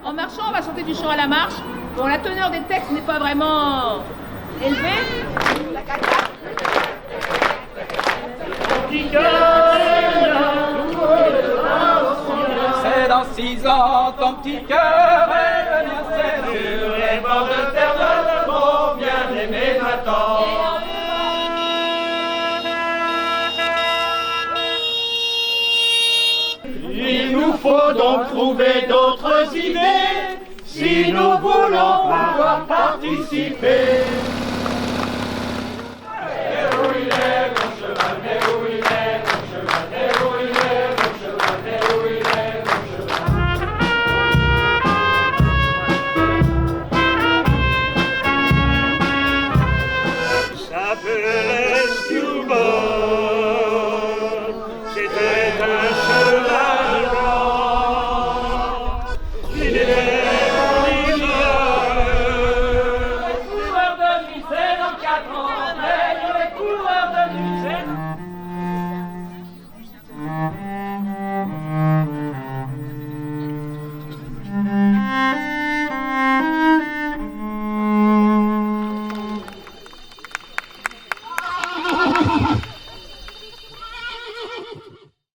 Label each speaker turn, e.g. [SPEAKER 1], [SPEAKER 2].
[SPEAKER 1] En marchant, on va chanter du chant à la marche. Bon, la teneur des textes n'est pas vraiment élevée.
[SPEAKER 2] C'est dans 6 ans, ton petit cœur est le mien, c'est sur les bords de terre de mon bien-aimé Nathan. Il nous faut donc trouver d'autres idées si nous voulons pouvoir participer.